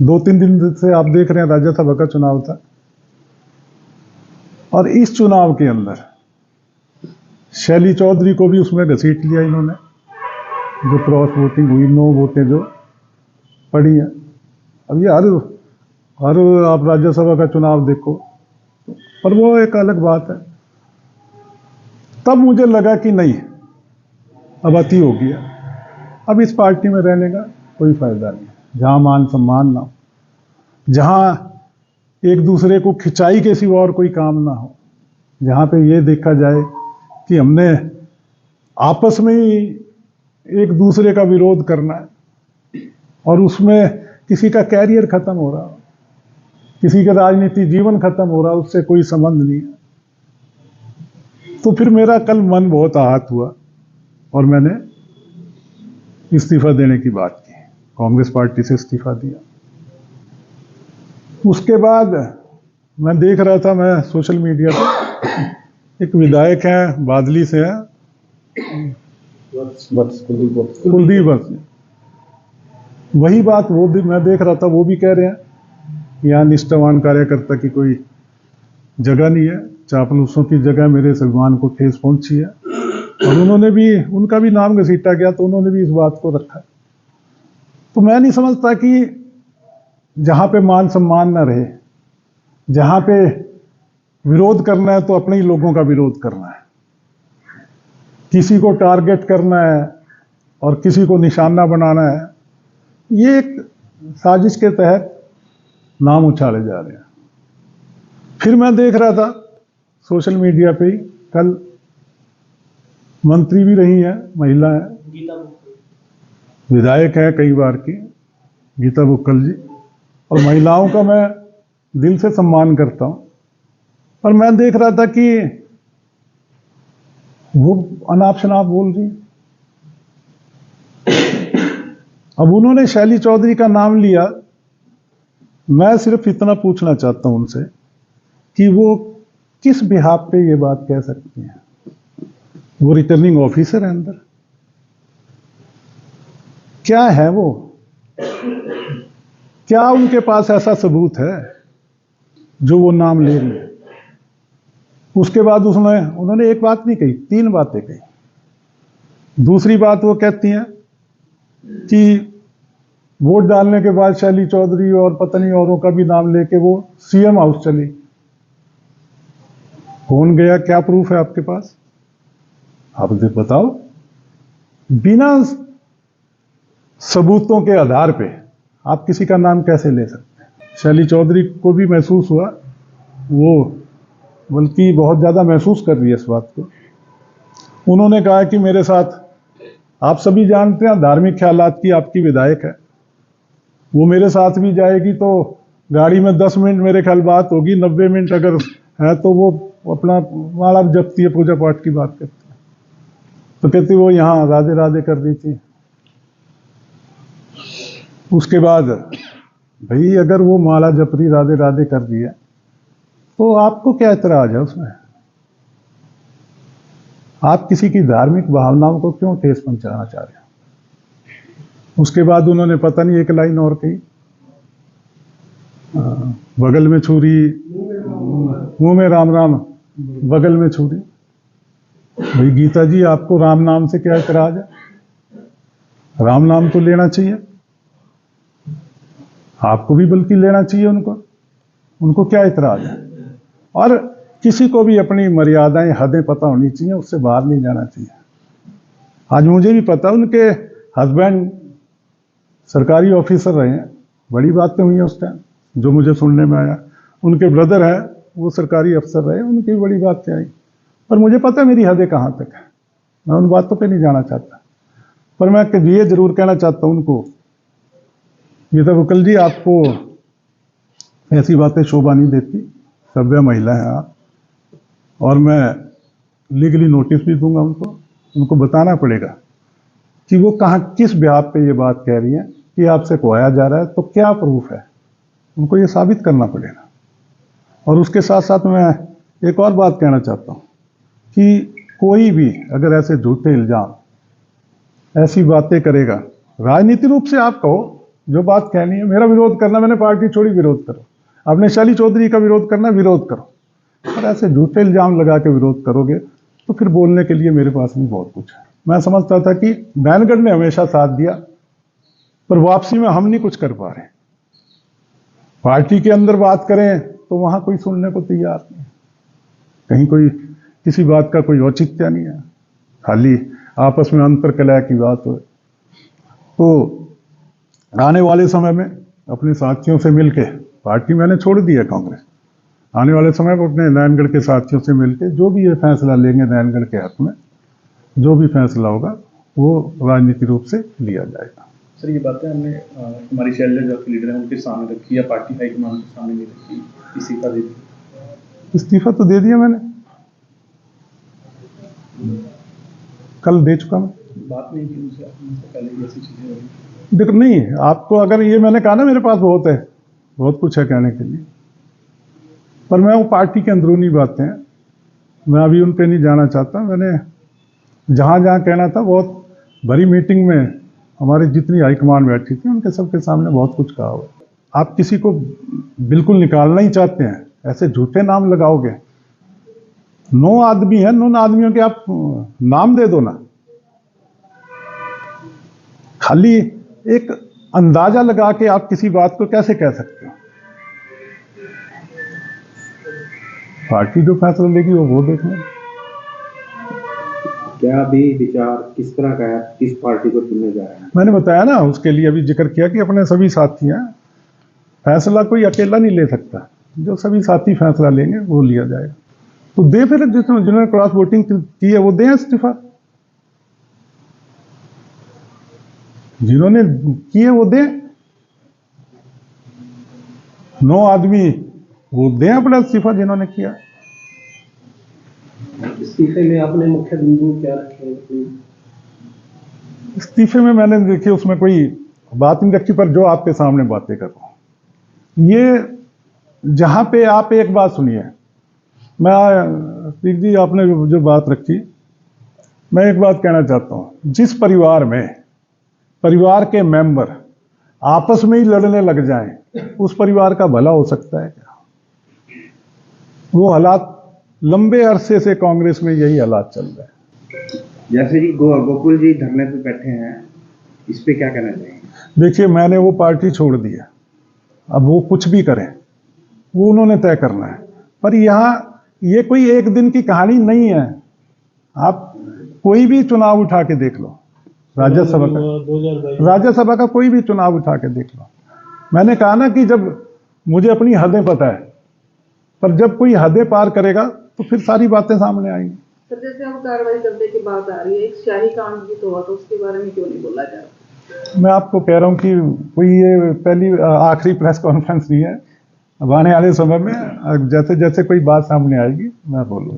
2-3 दिन से आप देख रहे हैं राज्यसभा का चुनाव था, और इस चुनाव के अंदर शैली चौधरी को भी उसमें घसीट लिया इन्होंने, जो क्रॉस वोटिंग हुई, नो वोटें जो पड़ी हैं। अब ये हर आप राज्यसभा का चुनाव देखो, पर वो एक अलग बात है। तब मुझे लगा कि नहीं, अब अति हो गया, अब इस पार्टी में रहने का कोई फायदा नहीं, जहां मान सम्मान ना हो, जहां एक दूसरे को खिंचाई के सिवा और कोई काम ना हो, जहां पे ये देखा जाए कि हमने आपस में ही एक दूसरे का विरोध करना है, और उसमें किसी का कैरियर खत्म हो रहा हो, किसी का राजनीतिक जीवन खत्म हो रहा, उससे कोई संबंध नहीं है। तो फिर मेरा कल मन बहुत आहत हुआ और मैंने इस्तीफा देने की बात की, कांग्रेस पार्टी से इस्तीफा दिया। उसके बाद मैं देख रहा था, मैं सोशल मीडिया पर एक विधायक हैं, बादली से हैं, कुलदीप वत्स, वही बात वो भी मैं देख रहा था, वो भी कह रहे हैं यहाँ निष्ठावान कार्यकर्ता की कोई जगह नहीं है, चापलूसों की जगह मेरे सम्मान को ठेस पहुंची है। और उन्होंने भी, उनका भी नाम घसीटा गया, तो उन्होंने भी इस बात को रखा। तो मैं नहीं समझता कि जहां पे मान सम्मान न रहे, जहां पे विरोध करना है तो अपने ही लोगों का विरोध करना है, किसी को टारगेट करना है और किसी को निशाना बनाना है, ये एक साजिश के तहत नाम उछाले जा रहे हैं। फिर मैं देख रहा था सोशल मीडिया पे ही, कल मंत्री भी रही हैं, महिला है, विधायक है कई बार की, गीता बुक्कल जी, और महिलाओं का मैं दिल से सम्मान करता हूं, पर मैं देख रहा था कि वो अनाप शनाप बोल रही। अब उन्होंने शैली चौधरी का नाम लिया, मैं सिर्फ इतना पूछना चाहता हूं उनसे कि वो किस बिहाफ पे ये बात कह सकती हैं? वो रिटर्निंग ऑफिसर है अंदर, क्या है वो? क्या उनके पास ऐसा सबूत है जो वो नाम ले रही है? उसके बाद उन्होंने एक बात नहीं कही, 3 बातें कही। दूसरी बात वो कहती हैं कि वोट डालने के बाद शैली चौधरी और पता नहीं औरों का भी नाम लेके वो सीएम हाउस चली। कौन गया? क्या प्रूफ है आपके पास? आप बताओ। बिना सबूतों के आधार पे आप किसी का नाम कैसे ले सकते हैं? शैली चौधरी को भी महसूस हुआ, वो बल्कि बहुत ज़्यादा महसूस कर रही है इस बात को। उन्होंने कहा कि मेरे साथ, आप सभी जानते हैं धार्मिक ख्यालात की आपकी विधायक है, वो मेरे साथ भी जाएगी तो गाड़ी में 10 मिनट मेरे ख्याल बात होगी, 90 मिनट अगर है तो वो अपना माला जपती है, पूजा पाठ की बात करती है। तो कहती वो यहाँ राधे राधे कर रही थी। उसके बाद भाई अगर वो माला जप रही, राधे राधे कर रही है, तो आपको क्या इतराज है उसमें? आप किसी की धार्मिक भावनाओं को क्यों ठेस पहुंचाना चाह रहे हैं? उसके बाद उन्होंने पता नहीं एक लाइन और कही, बगल में छुरी, मुंह में राम राम, बगल में छुरी। भाई गीता जी, आपको राम नाम से क्या इतराज है? राम नाम तो लेना चाहिए, आपको भी बल्कि लेना चाहिए। उनको क्या इतराज है? और किसी को भी अपनी मर्यादाएं, हदें पता होनी चाहिए, उससे बाहर नहीं जाना चाहिए। आज मुझे भी पता, उनके हस्बैंड सरकारी ऑफिसर रहे हैं, बड़ी बातें हुई हैं उस टाइम जो मुझे सुनने में आया। उनके ब्रदर है, वो सरकारी अफसर रहे, उनकी बड़ी बातें आई, पर मुझे पता है मेरी हदें कहाँ तक है, मैं उन बातों पे नहीं जाना चाहता। पर मैं ये जरूर कहना चाहता हूं उनको, गीता बुक्कल जी, आपको ऐसी बातें शोभा नहीं देती, सभ्य महिला है आप, और मैं लीगली नोटिस भी दूंगा उनको बताना पड़ेगा कि वो कहाँ, किस ब्याह पे ये बात कह रही है कि आपसे खुआया जा रहा है, तो क्या प्रूफ है, उनको ये साबित करना पड़ेगा। और उसके साथ साथ मैं एक और बात कहना चाहता हूँ कि कोई भी अगर ऐसे झूठे इल्जाम, ऐसी बातें करेगा, राजनीतिक रूप से आप कहो, जो बात कहनी है। मेरा विरोध करना, मैंने पार्टी छोड़ी, विरोध करो। आपने शैली चौधरी का विरोध करना, विरोध करो। और ऐसे झूठे इल्जाम लगा के विरोध करोगे तो फिर बोलने के लिए मेरे पास भी बहुत कुछ है। मैं समझता था कि नैनगढ़ ने हमेशा साथ दिया, पर वापसी में हम नहीं कुछ कर पा रहे। पार्टी के अंदर बात करें तो वहां कोई सुनने को तैयार नहीं, कहीं कोई किसी बात का कोई औचित्य नहीं है, खाली आपस में अंतर कलह की बात हो। तो आने वाले समय में अपने साथियों से मिलके, पार्टी मैंने छोड़ दी है कांग्रेस, आने वाले समय में अपने नैनगढ़ के साथियों से मिलके जो भी ये फैसला लेंगे नैनगढ़ के हक में, जो भी फैसला होगा वो राजनीतिक रूप से लिया जाएगा। सर, ये बातें हमने हमारी शैलजा जो लीडर है उनके सामने रखी या पार्टी हाईकमान के सामने नहीं रखी? इस्तीफा दे दिया? इस्तीफा तो दे दिया मैंने, कल दे चुका मैं। बात नहीं की उनसे पहले ऐसी चीजें हुई? देखो, नहीं, आपको अगर ये मैंने कहा ना, मेरे पास बहुत है, बहुत कुछ है कहने के लिए, पर मैं वो पार्टी के अंदरूनी बातें हैं, मैं अभी उन पे नहीं जाना चाहता। मैंने जहां जहां कहना था, बहुत बड़ी मीटिंग में हमारी जितनी हाईकमान बैठी थी उनके सबके सामने बहुत कुछ कहा हुआ। आप किसी को बिल्कुल निकालना ही चाहते हैं, ऐसे झूठे नाम लगाओगे। 9 आदमी हैं, 9 आदमियों के आप नाम दे दो ना, खाली एक अंदाजा लगा के आप किसी बात को कैसे कह सकते हो? पार्टी जो फैसला लेगी वो देख लें। क्या भी विचार किस तरह का है, किस पार्टी को चुनने जा रहे हैं? मैंने बताया ना, उसके लिए अभी जिक्र किया कि अपने सभी साथी हैं, फैसला कोई अकेला नहीं ले सकता, जो सभी साथी फैसला लेंगे वो लिया जाएगा। तो दे फिर, जिन्होंने क्रॉस वोटिंग की है वो दें इस्तीफा, जिन्होंने की है वो दें। 9 आदमी वो दें अपना इस्तीफा जिन्होंने किया। इस्तीफे में आपने मुख्य बिंदु क्या रखे हैं? इस्तीफे में मैंने देखिए उसमें कोई बात नहीं रखी, पर जो आपके सामने बातें कर रहा हूं, ये जहां पे आप एक बात सुनिए, मैं पीक जी आपने जो बात रखी, मैं एक बात कहना चाहता हूं, जिस परिवार में परिवार के मेंबर आपस में ही लड़ने लग जाएं, उस परिवार का भला हो सकता है क्या? वो हालात लंबे अरसे से कांग्रेस में यही हालात चल रहे हैं। जैसे कि गोकुल जी धरने पे बैठे हैं, इस पे क्या कहना चाहेंगे? देखिए, मैंने वो पार्टी छोड़ दी है, अब वो कुछ भी करें वो उन्होंने तय करना है, पर यहाँ ये कोई एक दिन की कहानी नहीं है। आप कोई भी चुनाव उठा के देख लो, राज्यसभा का कोई भी चुनाव उठा के देख लो। मैंने कहा ना कि जब मुझे अपनी हदें पता है, पर जब कोई हदें पार करेगा तो फिर सारी बातें सामने आएंगी। सर, जैसे अब कार्रवाई करने की बात आ रही है, एक शाही कांड भी तो हुआ, तो उसके बारे में क्यों नहीं बोला जा रहा? मैं आपको कह रहा हूं कि कोई ये पहली आखिरी प्रेस कॉन्फ्रेंस नहीं है। अब आने वाले समय में जैसे जैसे कोई बात सामने आएगी मैं बोलूंगा।